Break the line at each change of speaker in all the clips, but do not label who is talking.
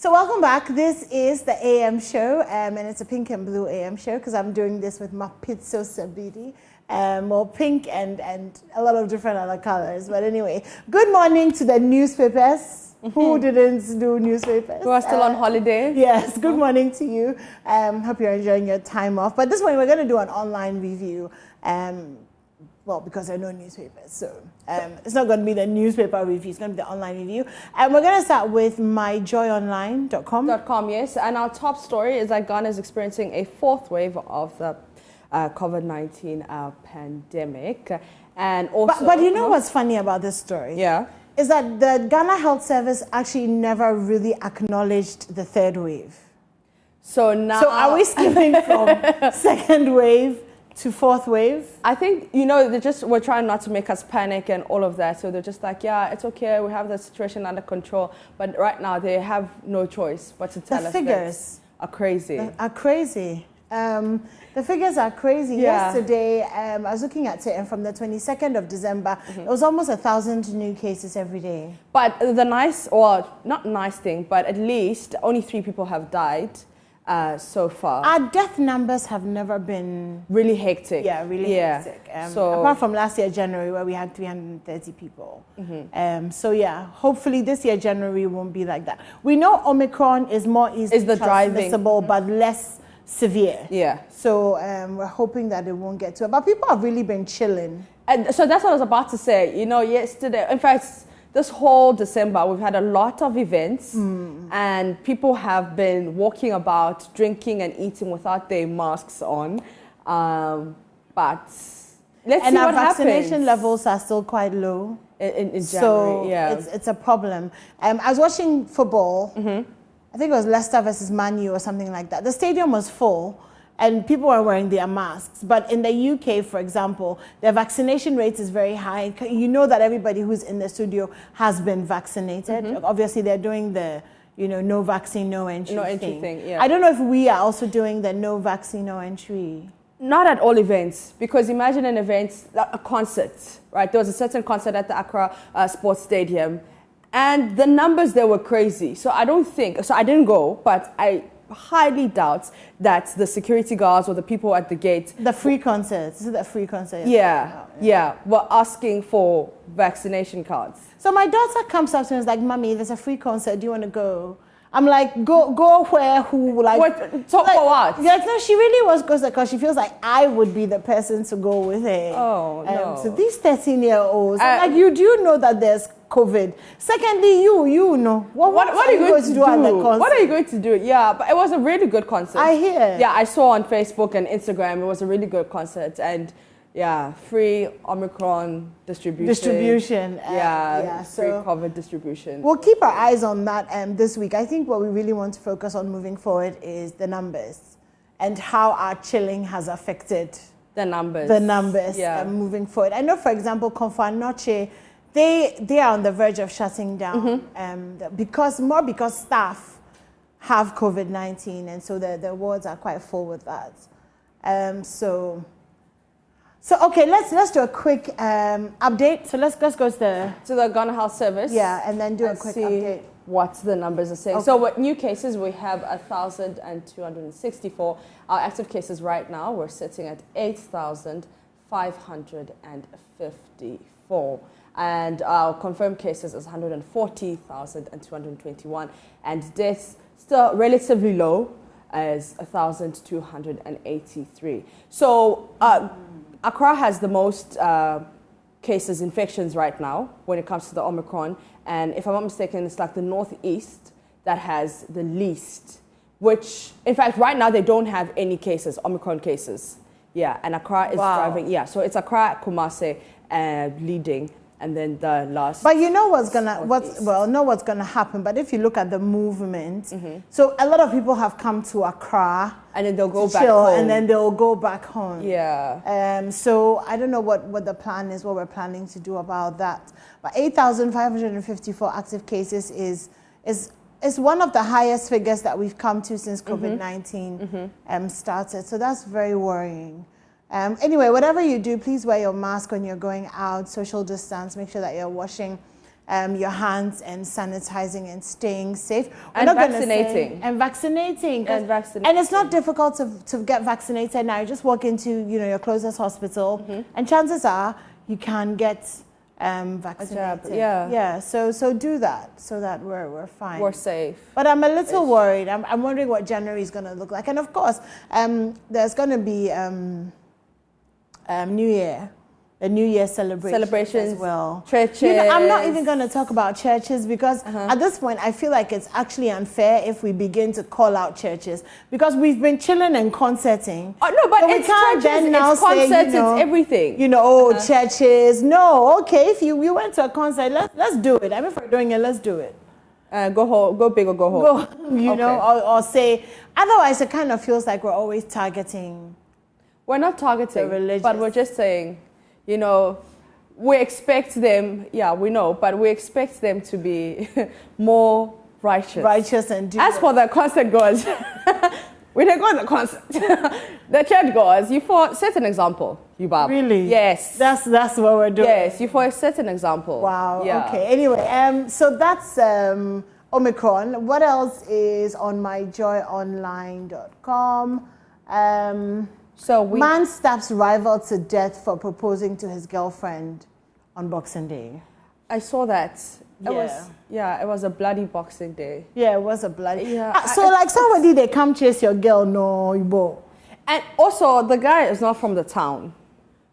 So welcome back. This is the AM show, and it's a pink and blue AM show because I'm doing this with my pizzo sabidi, more pink and a lot of different other colors. But anyway, good morning to the newspapers. Who didn't do newspapers?
Who are still on holiday.
Yes, good morning to you. Hope you're enjoying your time off. But this morning we're going to do an online review. Well, because there are no newspapers, so it's not going to be the newspaper review, it's going to be the online review. And we're going to start with Myjoyonlinecom.
Yes, and our top story is that Ghana is experiencing a fourth wave of the COVID-19 pandemic. And also,
but you know what's funny about this story?
Yeah.
Is that the Ghana Health Service actually never really acknowledged the third wave.
So now...
So are we skipping from second wave to fourth wave?
I think, we're trying not to make us panic and all of that. So they're just like, yeah, it's okay. We have the situation under control. But right now they have no choice but to tell us
the figures
are crazy.
Are crazy. The figures are crazy.
Yeah.
Yesterday, I was looking at it, and from the 22nd of December, it was almost 1,000 new cases every day.
But the not nice thing, but at least only 3 people have died. So far.
Our death numbers have never been...
really hectic.
Yeah, really hectic. Apart from last year, January, where we had 330 people. So yeah, hopefully this year, January, won't be like that. We know Omicron is more easily transmissible, but less severe.
Yeah.
So we're hoping that it won't get to it. But people have really been chilling.
And so that's what I was about to say. Yesterday, in fact, this whole December, we've had a lot of events and people have been walking about, drinking and eating without their masks on. But let's see what happens.
And our vaccination levels are still quite low.
In January,
so
yeah.
It's a problem. I was watching football. I think it was Leicester versus Man U or something like that. The stadium was full. And people are wearing their masks. But in the UK, for example, their vaccination rate is very high. You know that everybody who's in the studio has been vaccinated. Obviously, they're doing the, no vaccine, no entry
thing. Yeah.
I don't know if we are also doing the no vaccine, no entry.
Not at all events, because imagine an event, a concert, right? There was a certain concert at the Accra Sports Stadium, and the numbers there were crazy. So I didn't go, but I highly doubt that the security guards or the people at the gate...
The free concerts. Is it a free concert?
Yeah. Were asking for vaccination cards.
So my daughter comes up to me and is like, Mommy, there's a free concert. Do you want to go? I'm like, go where, who, like...
For what?
Yeah, no, she really was goes because she feels like I would be the person to go with her.
Oh, no.
So these 13-year-olds, you do know that there's COVID. Secondly, you know. What are you going to do at the concert?
What are you going to do? Yeah, but it was a really good concert.
I hear.
Yeah, I saw on Facebook and Instagram, it was a really good concert. And yeah, free Omicron distribution. Free COVID distribution.
We'll keep our eyes on that this week. I think what we really want to focus on moving forward is the numbers and how our chilling has affected
the numbers.
Moving forward. I know, for example, Confanoche, they are on the verge of shutting down because staff have COVID-19, and so the wards are quite full with that. So okay, let's do a quick update. So let's go to
the Ghana Health Service.
Yeah, and then do a quick update.
What the numbers are saying. Okay. So with new cases, we have 1,264. Our active cases right now, we're sitting at 8,554. And our confirmed cases is 140,221. And deaths still relatively low as 1,283. So Accra has the most infections right now when it comes to the Omicron. And if I'm not mistaken, it's like the Northeast that has the least, which, in fact, right now they don't have any cases, Omicron cases. Yeah, and Accra is driving. Yeah, so it's Accra, Kumasi leading. And then the last.
But you know what's gonna happen. But if you look at the movement, so a lot of people have come to Accra,
and then they'll go back home,
and then they'll go back home.
Yeah.
So I don't know what the plan is, what we're planning to do about that. But 8,554 active cases is one of the highest figures that we've come to since COVID-19 started. So that's very worrying. Anyway, whatever you do, please wear your mask when you're going out, social distance, make sure that you're washing your hands and sanitizing and staying safe. We're
And
not gonna
vaccinating.
and vaccinating.
And vaccinating.
And it's not difficult to get vaccinated now. You just walk into your closest hospital, and chances are you can get vaccinated. Yeah. So do that so that we're fine.
We're safe.
But I'm a little worried. I'm wondering what January is going to look like. And of course, there's going to be New Year. The New Year celebrations as well.
Churches.
I'm not even going to talk about churches because at this point I feel like it's actually unfair if we begin to call out churches because we've been chilling and concerting.
Oh no, but it's churches, it's concerts, it's everything.
Churches. No, okay. If you went to a concert, let's do it. I mean, if we're doing it, let's do it.
Go home, go big or go home.
Or say. Otherwise, it kind of feels like we're always targeting.
We're not targeting, but we're just saying. We expect them, we know, but we expect them to be more righteous.
Righteous and do
As for the concert goers, we don't go to the concert. The church goers, you set an example, Yubab.
Really?
Yes.
That's what we're doing.
Yes, you set an example.
Wow, okay. Anyway, so that's Omicron. What else is on myjoyonlinecom? Man stabs rival to death for proposing to his girlfriend on Boxing Day.
I saw that. It was a bloody Boxing Day.
Yeah, it was a bloody. Somebody they come chase your girl, no, Ibo.
And also the guy is not from the town.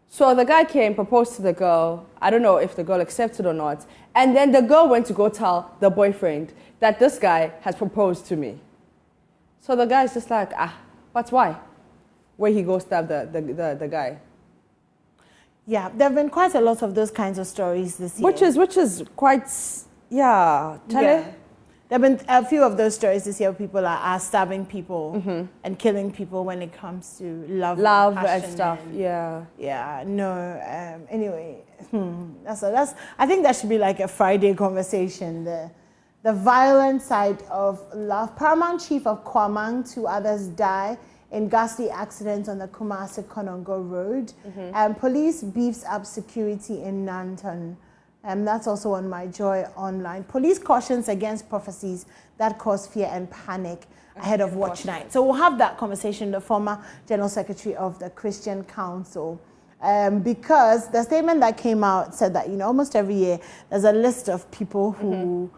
So the guy came, proposed to the girl. I don't know if the girl accepted or not. And then the girl went to go tell the boyfriend that this guy has proposed to me. So the guy's just like, but why? Where he goes stab the guy.
Yeah, there have been quite a lot of those kinds of stories this year.
Which is quite, There
have been a few of those stories this year where people are stabbing people and killing people when it comes to love
and stuff.
Anyway, that's I think that should be like a Friday conversation. The violent side of love. Paramount Chief of Kwamang, 2 others die in ghastly accidents on the Kumasi-Konongo Road. Police beefs up security in Nanton. That's also on My Joy Online. Police cautions against prophecies that cause fear and panic ahead of Watch Night. So we'll have that conversation, the former General Secretary of the Christian Council. Because the statement that came out said that, almost every year there's a list of people who,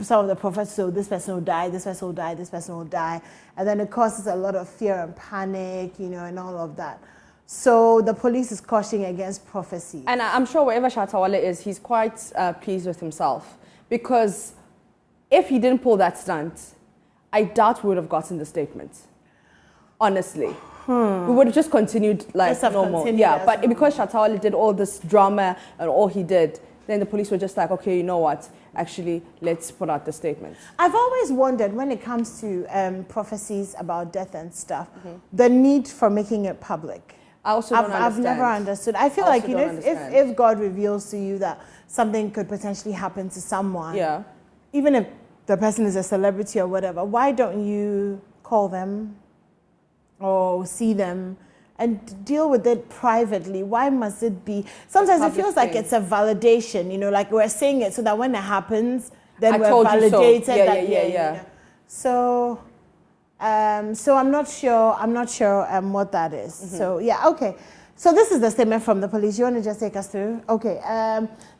some of the prophets, so this person will die, this person will die, this person will die. And then it causes a lot of fear and panic, and all of that. So the police is cautioning against prophecy.
And I'm sure wherever Shatawale is, he's quite pleased with himself. Because if he didn't pull that stunt, I doubt we would have gotten the statement. Honestly. We would have just continued like normal. But because Shatawale did all this drama and all he did, then the police were just like, okay, you know what? Actually, let's put out the statement.
I've always wondered when it comes to prophecies about death and stuff, the need for making it public. I've never understood. I feel like, if God reveals to you that something could potentially happen to someone, even if the person is a celebrity or whatever, why don't you call them or see them and deal with it privately? Why must it be? Sometimes it feels like it's a validation, like we're saying it so that when it happens, then we're validated. So, so I'm not sure what that is. So okay. So this is the statement from the police. You want to just take us through? Okay.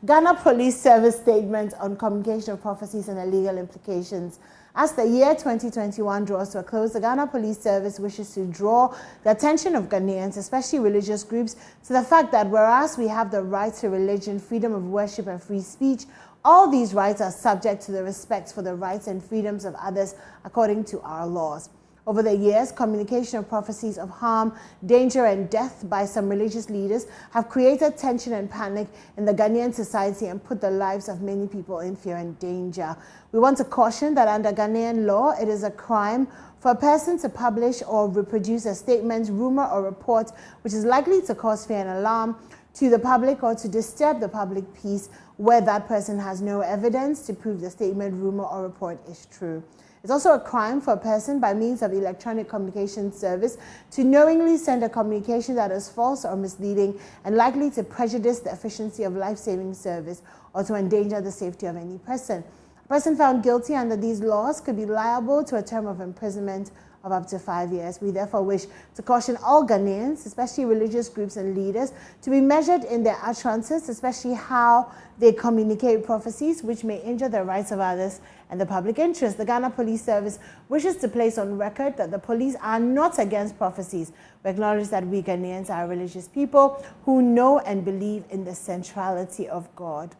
Ghana Police Service statement on communication of prophecies and their legal implications. As the year 2021 draws to a close, the Ghana Police Service wishes to draw the attention of Ghanaians, especially religious groups, to the fact that whereas we have the right to religion, freedom of worship, and free speech, all these rights are subject to the respect for the rights and freedoms of others according to our laws. Over the years, communication of prophecies of harm, danger, and death by some religious leaders have created tension and panic in the Ghanaian society and put the lives of many people in fear and danger. We want to caution that under Ghanaian law, it is a crime for a person to publish or reproduce a statement, rumor, or report which is likely to cause fear and alarm to the public or to disturb the public peace where that person has no evidence to prove the statement, rumor, or report is true. It's also a crime for a person by means of electronic communication service to knowingly send a communication that is false or misleading and likely to prejudice the efficiency of life-saving service or to endanger the safety of any person. A person found guilty under these laws could be liable to a term of imprisonment of up to 5 years. We therefore wish to caution all Ghanaians, especially religious groups and leaders, to be measured in their utterances, especially how they communicate prophecies which may injure the rights of others and the public interest. The Ghana Police Service wishes to place on record that the police are not against prophecies. We acknowledge that we Ghanaians are religious people who know and believe in the centrality of God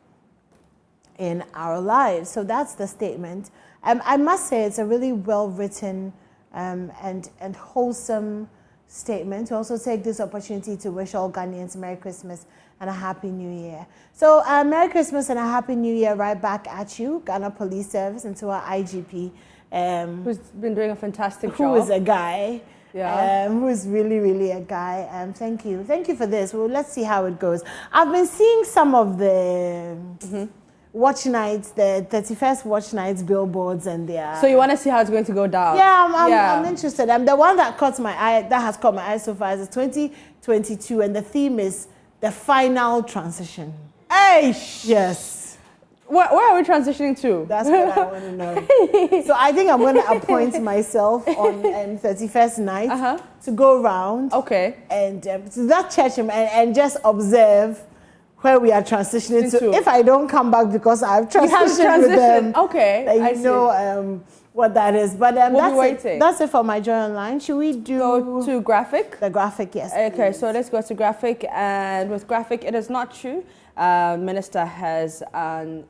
in our lives. So that's the statement. I must say it's a really well-written and wholesome statement. We also take this opportunity to wish all Ghanaians Merry Christmas and a Happy New Year. So Merry Christmas and a Happy New Year right back at you, Ghana Police Service, and to our IGP.
Who's been doing a fantastic job.
Who is a guy.
Yeah.
Who is really, really a guy. Thank you. Thank you for this. Well, let's see how it goes. I've been seeing some of the... watch nights, the 31st watch nights billboards and their...
So you want to see how it's going to go down?
Yeah, I'm interested. The one that caught my eye, that has caught my eye so far is 2022, and the theme is the final transition.
Hey!
Yes.
Where are we transitioning to?
That's what I want to know. So I think I'm going to appoint myself on 31st night to go around.
Okay.
And to that church and just observe where we are transitioning to. If I don't come back because I've transitioned with them,
okay,
then you know what that is. But
we'll be waiting.
That's it for my Joy Online. Should we
go to graphic?
The graphic, yes.
Okay, so let's go to graphic. And with graphic, it is not true. Minister has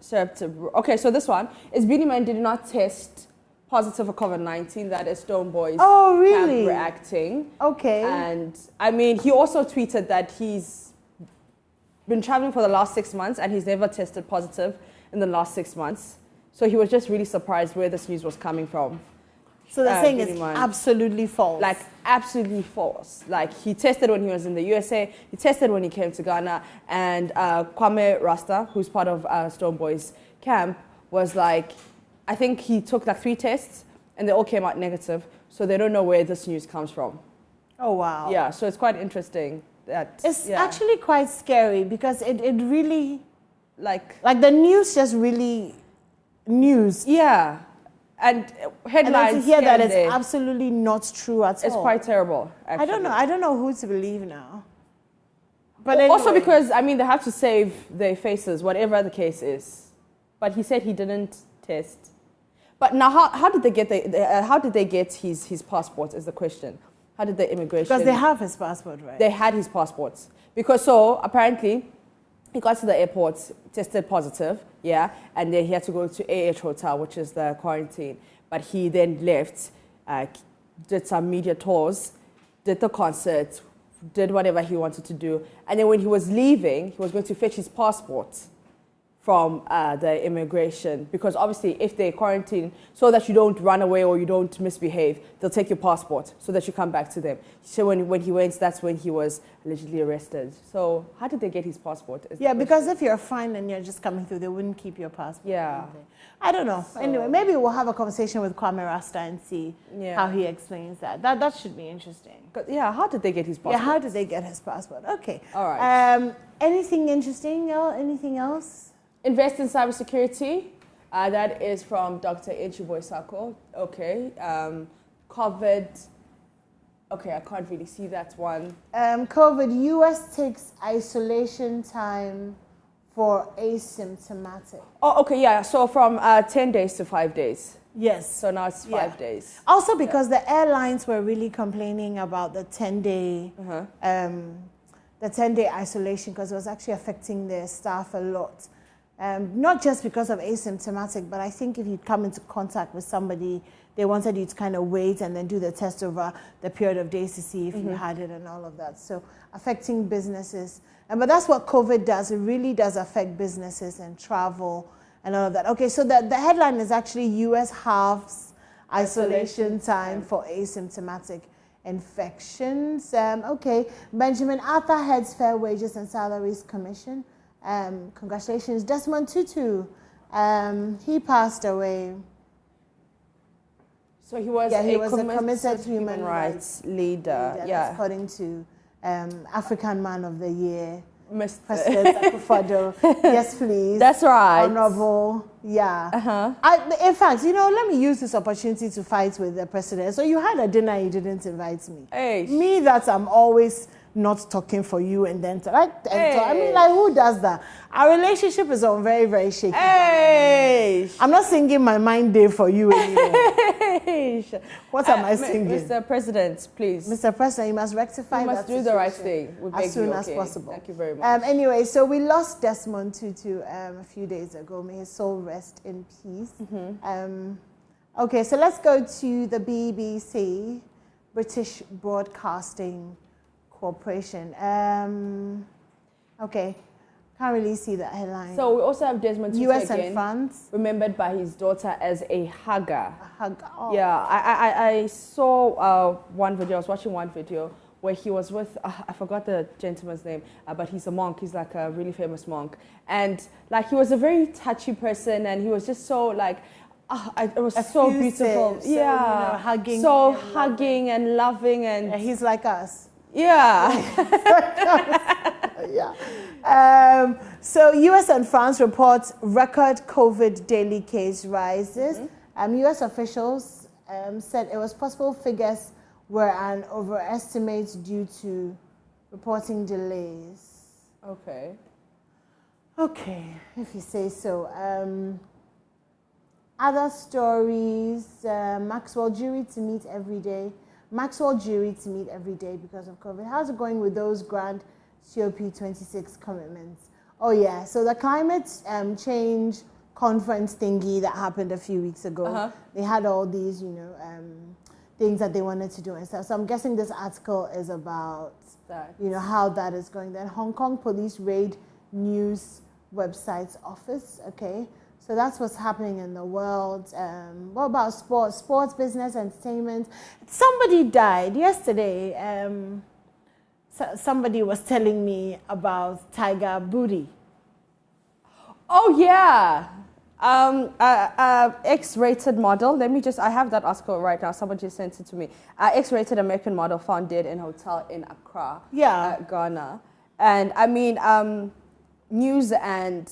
served. Okay, so this one is Beanie Man did not test positive for COVID-19. That is Stone Boys.
Oh, really?
Camp reacting.
Okay.
And I mean, he also tweeted that he's been traveling for the last 6 months and he's never tested positive in the last 6 months. So he was just really surprised where this news was coming from.
So the thing is absolutely false.
Like, absolutely false. Like, he tested when he was in the USA, he tested when he came to Ghana, and Kwame Rasta, who's part of Stone Boys camp, was like, I think he took like 3 tests and they all came out negative. So they don't know where this news comes from.
Oh, wow.
Yeah, so it's quite interesting.
It's actually quite scary because it really, like the news just really news.
Yeah. And headlines
and to hear that it's absolutely not true at all.
It's quite terrible, actually.
I don't know who to believe now. But
also because, I mean, they have to save their faces, whatever the case is. But he said he didn't test. But now, how did they get his passport is the question. How did the immigration...
Because they have his passport, right?
They had his passports. Because so, apparently, he got to the airport, tested positive, yeah, and then he had to go to AH Hotel, which is the quarantine. But he then left, did some media tours, did the concert, did whatever he wanted to do. And then when he was leaving, he was going to fetch his passport from the immigration, because obviously if they quarantine so that you don't run away or you don't misbehave, they'll take your passport so that you come back to them. So when he went, that's when he was allegedly arrested. So how did they get his passport?
Yeah, because if you're fine and you're just coming through, they wouldn't keep your passport.
Yeah.
I don't know. So, anyway, maybe we'll have a conversation with Kwame Rasta and see how he explains that. That should be interesting.
Yeah, how did they get his passport?
Yeah, how did they get his passport? Okay.
All right.
Anything interesting? Anything else?
Invest in cybersecurity. That is from Dr. Echiboy Sako. Okay. COVID. Okay, I can't really see that one.
COVID. US takes isolation time for asymptomatic.
Oh, okay, yeah. So from 10 days to 5 days.
Yes.
So now it's 5 days.
Also because the airlines were really complaining about the 10-day the 10-day isolation because it was actually affecting their staff a lot. Not just because of asymptomatic, but I think if you come into contact with somebody, they wanted you to kind of wait and then do the test over the period of days to see if you had it and all of that. So affecting businesses. But that's what COVID does. It really does affect businesses and travel and all of that. Okay, so the headline is actually US halves isolation time for asymptomatic infections. Okay, Benjamin Arthur heads Fair Wages and Salaries Commission. Congratulations. Desmond Tutu, he passed away.
So he was,
he
a,
was a committed human
rights leader.
That's according to African Man of the Year,
Mr.
President Akufo-Addo. Yes, please.
That's right.
Honorable. Yeah. In fact, let me use this opportunity to fight with the president. So you had a dinner, you didn't invite me.
Hey.
Me, that I'm always not talking for you and then I mean, like, who does that? Our relationship is on very, very shaky.
Hey.
I'm not singing my mind day for you anymore. What am I singing?
Mr. President, please.
Mr. President, you must rectify that.
You must do the right thing.
As soon as possible.
Thank you very much.
Anyway, so we lost Desmond Tutu a few days ago. May his soul rest in peace. Okay, so let's go to the BBC, British Broadcasting Corporation. Okay, can't really see that headline.
So we also have Desmond Tutu
US
again,
and France,
remembered by his daughter as a hugger.
A hugger. Oh.
Yeah, I saw one video. I was watching one video where he was with I forgot the gentleman's name, but he's a monk. He's like a really famous monk, and like he was a very touchy person, and he was just so like. It was so beautiful.
So, yeah, hugging.
So hugging and loving, and
he's like us.
Yeah.
Yeah. So US and France report record COVID daily case rises. US officials said it was possible figures were an overestimate due to reporting delays.
Okay.
Okay, if you say so. Other stories, Maxwell jury to meet every day. Maxwell jury to meet every day because of COVID. How's it going with those grand COP26 commitments? Oh yeah, so the climate change conference thingy that happened a few weeks ago, they had all these, things that they wanted to do and stuff. So I'm guessing this article is about, how that is going. Then Hong Kong police raid news website's office, okay? So that's what's happening in the world. What about sports? Sports, business, entertainment. Somebody died yesterday. Somebody was telling me about Tiger Booty.
Oh, yeah. X-rated model. I have that article right now. Someone just sent it to me. X-rated American model found dead in hotel in Accra, Ghana. And I mean, news and...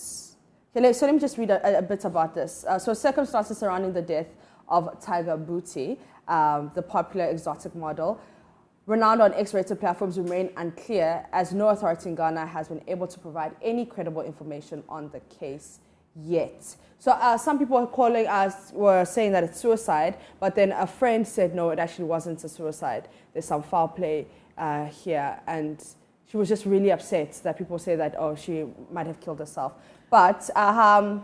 Okay, so let me just read a bit about this. So circumstances surrounding the death of Tiger Booty, the popular exotic model, renowned on X-rated platforms, remain unclear as no authority in Ghana has been able to provide any credible information on the case yet. So some people calling us were saying that it's suicide, but then a friend said no, it actually wasn't a suicide. There's some foul play here, and she was just really upset that people say that, oh, she might have killed herself. But however,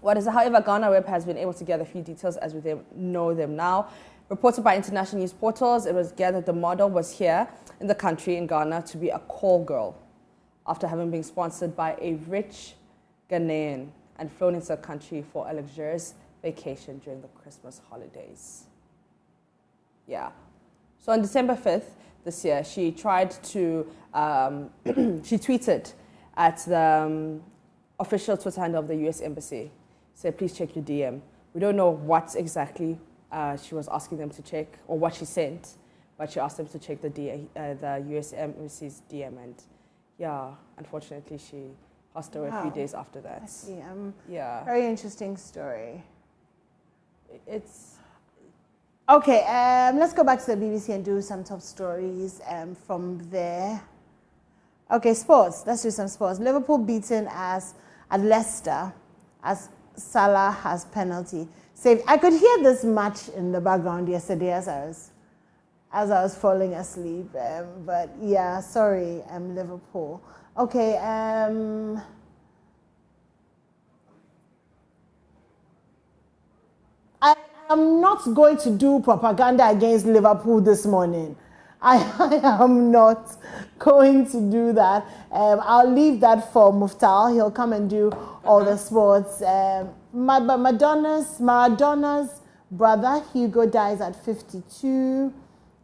Ghana Web has been able to gather a few details as we know them now. Reported by international news portals, it was gathered the model was here in the country, in Ghana, to be a call girl after having been sponsored by a rich Ghanaian and flown into the country for a luxurious vacation during the Christmas holidays. Yeah. So on December 5th this year, she tried to, she tweeted at the official Twitter handle of the US Embassy, said, please check your DM. We don't know what exactly she was asking them to check or what she sent, but she asked them to check the US Embassy's DM, and yeah, unfortunately she passed away a few days after that.
I see.
Yeah.
Very interesting story.
It's...
Okay, let's go back to the BBC and do some top stories from there. Okay, sports. Let's do some sports. Liverpool beaten at Leicester as Salah has penalty saved. I could hear this match in the background yesterday as I was falling asleep. But yeah, sorry, Liverpool. Okay. I'm not going to do propaganda against Liverpool this morning. I am not going to do that. I'll leave that for Muftal. He'll come and do all the sports. Maradona's brother, Hugo, dies at 52.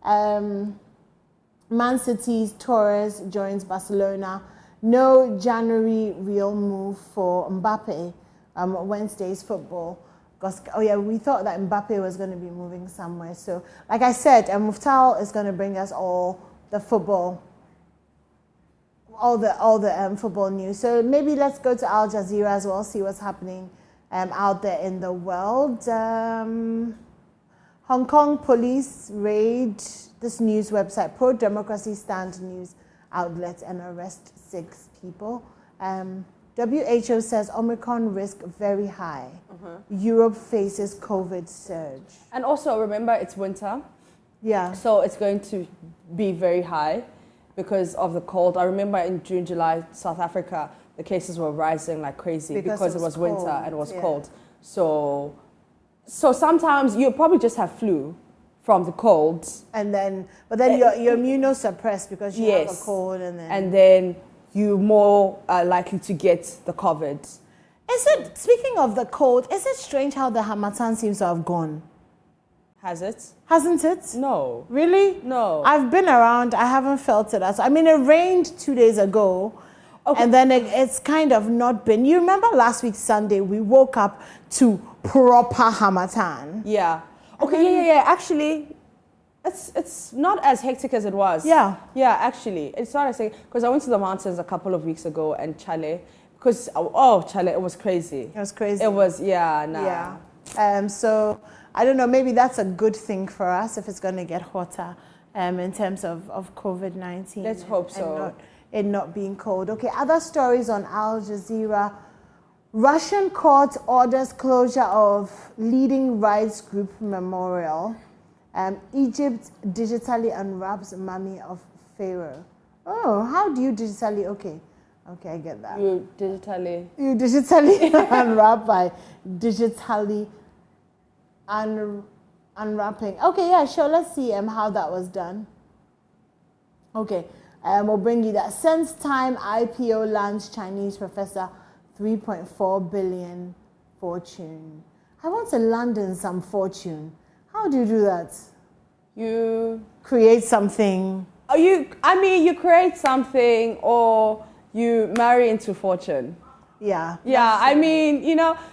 Man City's Torres joins Barcelona. No January real move for Mbappe. Wednesday's football. Oh yeah, we thought that Mbappe was going to be moving somewhere. So, like I said, Muftal is going to bring us all the football, all the football news. So maybe let's go to Al Jazeera as well, see what's happening out there in the world. Hong Kong police raid this news website, pro-democracy stand news outlet, and arrest 6 people. WHO says Omicron risk very high. Europe faces COVID surge.
And also remember, it's winter.
Yeah.
So it's going to be very high because of the cold. I remember in June, July, South Africa, the cases were rising like crazy because it was winter and it was cold. So sometimes you'll probably just have flu from the cold. But
then you're immunosuppressed because you have a cold,
and then you're more likely to get the COVID.
Speaking of the cold, is it strange how the Harmattan seems to have gone?
Has it?
Hasn't it?
No.
Really?
No.
I've been around, I haven't felt it. It rained 2 days ago, and then it's kind of not been. You remember last week, Sunday, we woke up to proper Harmattan.
Yeah. Okay, yeah. Actually, it's not as hectic as it was.
Yeah.
Yeah, actually. It's not as hectic. Because I went to the mountains a couple of weeks ago and Chile. Because, Chile, it was crazy.
It was crazy.
It was, Yeah.
So, I don't know, maybe that's a good thing for us if it's going to get hotter in terms of COVID-19.
Let's hope so.
And not being cold. Okay, other stories on Al Jazeera. Russian court orders closure of leading rights group memorial. Egypt digitally unwraps mummy of Pharaoh. Oh, how do you digitally? Okay, I get that.
You digitally
unwrap by digitally unwrapping. Okay, yeah, sure. Let's see how that was done. Okay, we'll bring you that. Sense Time IPO lands Chinese professor 3.4 billion fortune. I want to land in some fortune. How do you do that?
You
create something.
You create something or you marry into fortune.
Yeah.
Yeah,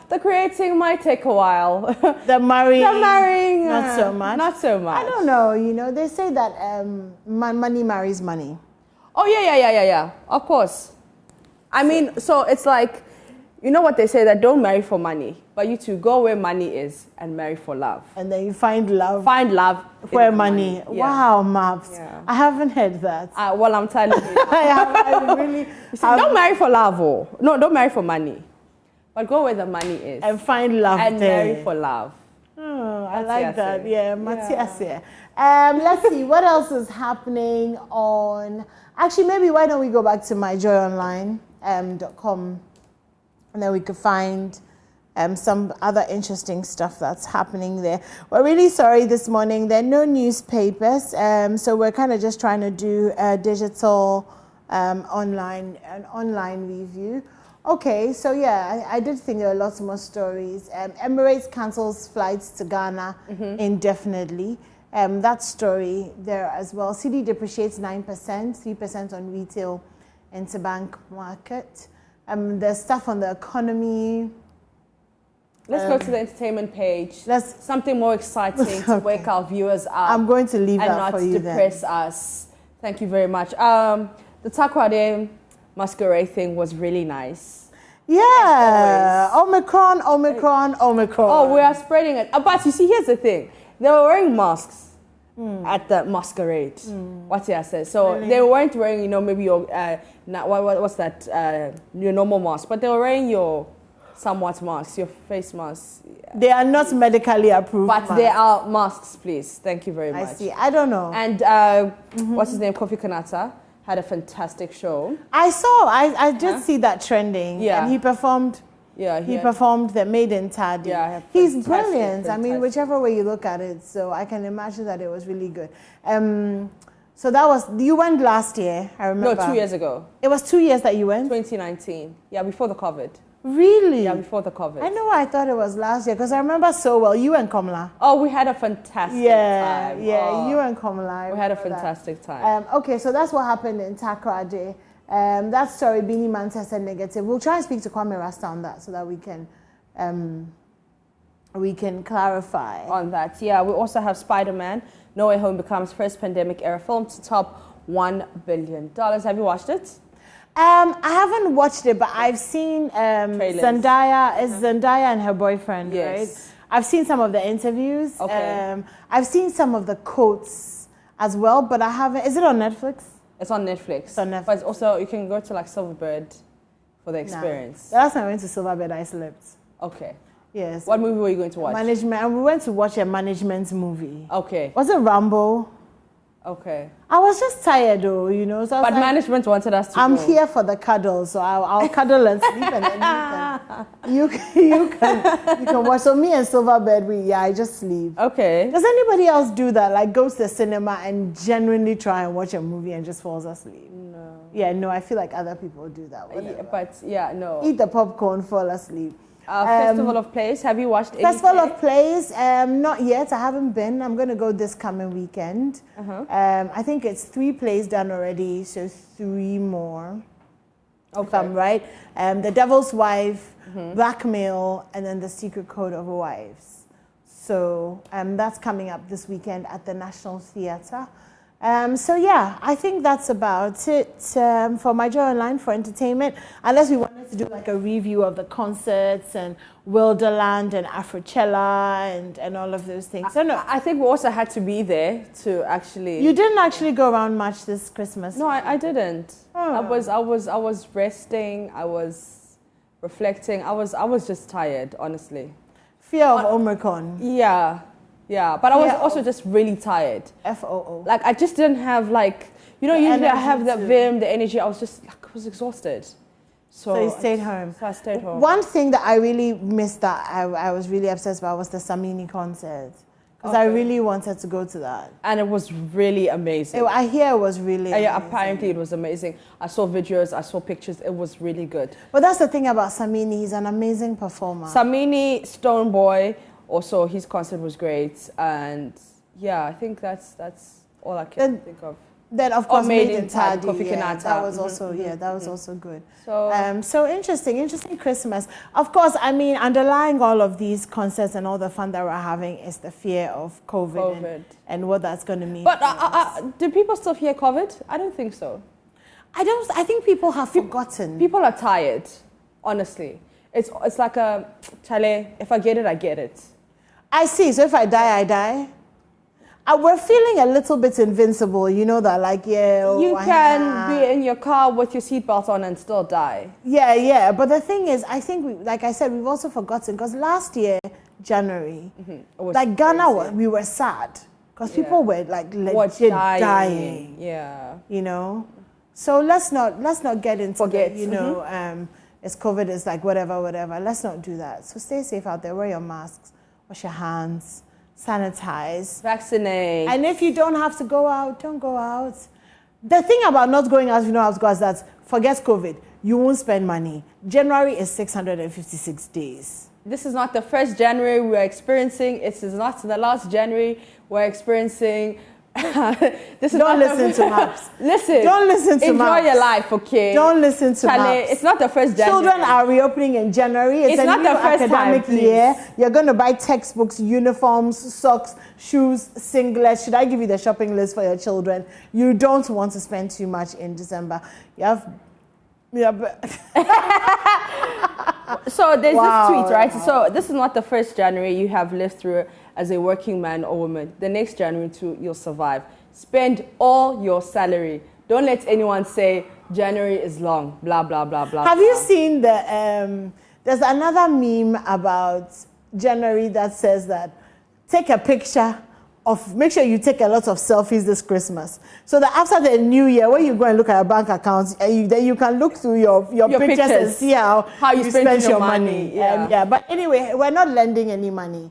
the creating might take a while.
The marrying,
not so much. Not so much.
I don't know, they say that money marries money.
Oh, yeah. Of course. So it's like, you know what they say, that don't marry for money, but you two go where money is and marry for love.
And then you find love.
Find love
where money.
Yeah.
Wow, Maps. Yeah. I haven't heard that.
Well, I'm telling you.
I really.
Don't marry for love, no, don't marry for money, but go where the money is
and find love
and
there.
marry for love.
Oh, I like that. Yeah, Matthias. Yeah. Let's see what else is happening on. Actually, maybe why don't we go back to myjoyonlinecom. And then we could find some other interesting stuff that's happening there. We're really sorry this morning. There are no newspapers, so we're kind of just trying to do a digital online review. Okay, so yeah, I did think there were lots more stories. Emirates cancels flights to Ghana indefinitely. That story there as well. CD depreciates 9%, 3% on retail interbank market. There's stuff on the economy.
Let's go to the entertainment page. Something more exciting to wake our viewers up.
I'm going to leave that for you
and not depress us. Thank you very much. The Takrade masquerade thing was really nice.
Yeah. Omicron.
Oh, we are spreading it. But you see, here's the thing. They were wearing masks at the masquerade. What I said. So really? They weren't wearing, maybe your what's that? Your normal mask, but they were wearing your somewhat masks, your face masks. Yeah.
They are not medically approved,
but they are masks. Please, thank you very much.
I see. I don't know.
And what's his name? Kofi Kanata had a fantastic show.
I did see that trending.
Yeah,
and he performed.
Yeah,
he performed the Maiden Tadi.
Yeah,
he's brilliant. Whichever way you look at it, so I can imagine that it was really good. So that was, you went last year, I remember.
No, 2 years ago.
It was 2 years that you went?
2019. Yeah, before the COVID.
Really?
Yeah, before the COVID.
I know why I thought it was last year, because I remember so well, you and Komla.
Oh, we had a fantastic time.
Yeah, you and Komla.
We had a fantastic time.
Okay, so that's what happened in Takrade. That story, Bini Man tested negative. We'll try and speak to Kwame Rasta on that so that we can we can clarify
on that. Yeah, we also have Spiderman. No Way Home becomes first pandemic-era film to top $1 billion. Have you watched it?
I haven't watched it, but I've seen Zendaya. Is Zendaya and her boyfriend, right? I've seen some of the interviews.
Okay.
I've seen some of the quotes as well, but I haven't. Is it on Netflix?
It's on Netflix.
It's on Netflix.
But also, you can go to like Silverbird for the experience.
The last time I went to Silverbird, I slept.
Okay.
Yes.
What movie were you going to watch?
Management. And we went to watch a management movie.
Okay.
Was it Rambo?
Okay.
I was just tired though, you know. So I was like,
management wanted us to
I'm
go.
here for the cuddle, so I'll cuddle and sleep, and then you can watch. So me and Silverbird, I just sleep.
Okay.
Does anybody else do that? Like go to the cinema and genuinely try and watch a movie and just falls asleep?
No.
Yeah, no. I feel like other people do that.
No.
Eat the popcorn, fall asleep.
Festival of Plays. Have you watched
Festival of Plays? Not yet. I haven't been. I'm going to go this coming weekend. I think it's 3 plays done already, so 3 more. Okay. If I'm right. The Devil's Wife, Blackmail, and then The Secret Code of Wives. So that's coming up this weekend at the National Theatre. So yeah, I think that's about it for My Joy Online for entertainment. Unless we wanted to do like a review of the concerts and Wilderland and Afrochella and all of those things. So no,
I think we also had to be there to actually.
You didn't actually go around much this Christmas.
No, I didn't. Oh. I was resting. I was reflecting. I was just tired, honestly.
Fear of Omicron.
Yeah. Yeah, but I was also just really tired.
FOO.
Like, I just didn't have, like, you know, usually I have the vim, the energy. I was just, like, I was exhausted.
So you stayed home.
So I stayed home.
One thing that I really missed that I was really obsessed about was the Samini concert. Because I really wanted to go to that.
And it was really amazing.
I hear it was really amazing.
Yeah, apparently it was amazing. I saw videos, I saw pictures. It was really good.
But that's the thing about Samini. He's an amazing performer.
Samini, Stoneboy. Also, his concert was great, and yeah, I think that's all I can think of.
Then, of course, Made in Tadi,
that
was also that was also good. So interesting Christmas. Of course, I mean, underlying all of these concerts and all the fun that we're having is the fear of COVID. And what that's going to mean.
But do people still fear COVID? I don't think so.
I think people have forgotten.
People are tired, honestly. It's like a chale. If I get it, I get it.
I see. So if I die, I die. We're feeling a little bit invincible. You know that, like,
you can be in your car with your seatbelt on and still die.
Yeah. But the thing is, I think, like I said, we've also forgotten because last year, January, like Ghana, we were sad because people were like legit dying.
Yeah.
You know. So let's not get into it's COVID, it's like whatever. Let's not do that. So stay safe out there. Wear your masks. Wash your hands. Sanitize.
Vaccinate.
And if you don't have to go out, don't go out. The thing about not going out, if you don't have to go out, is that forget COVID. You won't spend money. January is 656 days.
This is not the first January we're experiencing. It is not the last January we're experiencing.
Don't listen to maps.
Listen.
Don't listen to maps.
Enjoy your life, okay?
Don't listen to maps.
It's not the first January.
Children are reopening in January. It's
not the first
academic year. You're going to buy textbooks, uniforms, socks, shoes, singlets. Should I give you the shopping list for your children? You don't want to spend too much in December.
So there's this tweet, right? So this is not the first January you have lived through as a working man or woman. The next January too, you'll survive. Spend all your salary. Don't let anyone say January is long, blah, blah, blah, blah.
Have you seen there's another meme about January that says that take a picture make sure you take a lot of selfies this Christmas. So that after the new year, when you go and look at your bank accounts, then you can look through your pictures and see how you spend your money. But anyway, we're not lending any money.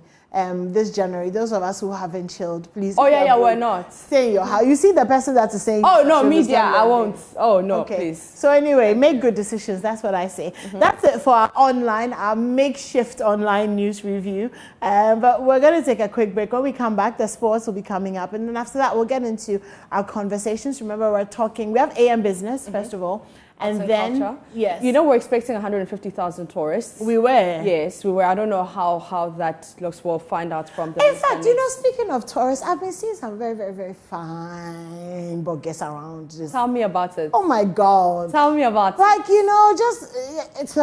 This January, those of us who haven't chilled, please.
We're not.
Stay in your house. You see the person that's saying.
Oh no, media, I won't. Oh no, please.
So anyway, make good decisions. That's what I say. That's it for our makeshift online news review. But we're going to take a quick break. When we come back, the sports will be coming up, and then after that, we'll get into our conversations. Remember, we have AM Business first of all. And
and
then,
culture.
yes.
You know, we're expecting 150,000 tourists.
We were.
Yes, we were. I don't know how that looks. We'll find out from the...
In fact, you know, speaking of tourists, I've been seeing some very, very, very fine bogus around.
Tell me about it.
Oh my God.
Tell me about it.
Like, you know, just, it's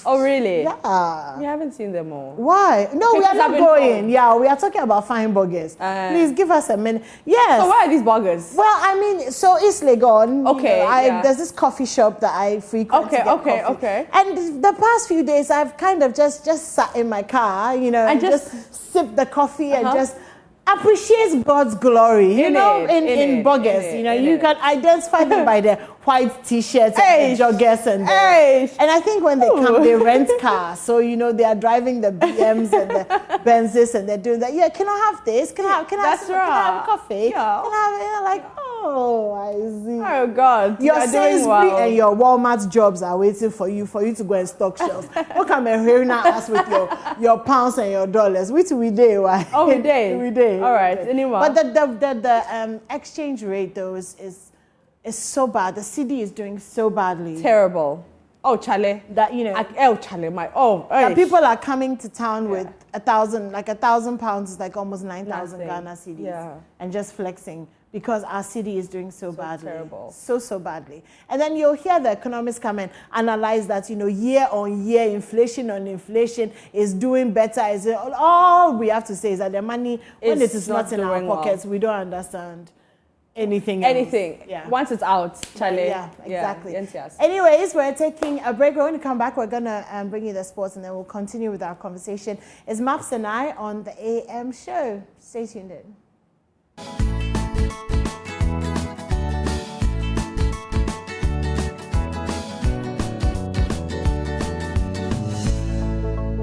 Oh, really?
yeah.
We haven't seen them all.
Why? No, we are
Because
not
I've been
going.
told.
Yeah, we are talking about fine burgers. Please give us a minute. Yes.
So where are these burgers?
Well, I mean, so East Legon.
Okay, yeah.
There's this coffee shop that I frequent.
Okay,
to get
okay,
coffee.
okay.
And the past few days, I've kind of just sat in my car, you know, and just sip the coffee and just appreciate God's glory, you know, in burgers. You know, you can identify them by their white t-shirts and the joggers and I think when they come, they rent cars. So, you know, they are driving the BMs and the Benzes and they're doing that. Yeah, can I have this? Can I have coffee?
Yeah.
Can I have, like, oh, I see.
Oh, God.
Your
doing
Sainsbury
well.
and your Walmart jobs are waiting for you to go and stock shelves. What come and hearing us with your pounds and your dollars? We day, why?
Oh, we day.
We day.
All right. Anyway.
But the exchange rate though is so bad. The city is doing so badly.
Terrible. Oh, Chale.
That, you know.
Chale,
That people are coming to town with 1,000 pounds is like almost 9,000 Ghana cedis.
Yeah.
And just flexing. Because our city is doing so badly.
Terrible.
So badly. And then you'll hear the economists come and analyze that, you know, year on year, inflation on inflation is doing better. All we have to say is that the money, when it is not in our pockets, we don't understand anything else.
Yeah. Once it's out, Charlie.
Yeah, exactly.
Yes.
Anyways, we're taking a break. We're going to come back. We're going to bring you the sports and then we'll continue with our conversation. It's Maps and I on the AM show. Stay tuned in.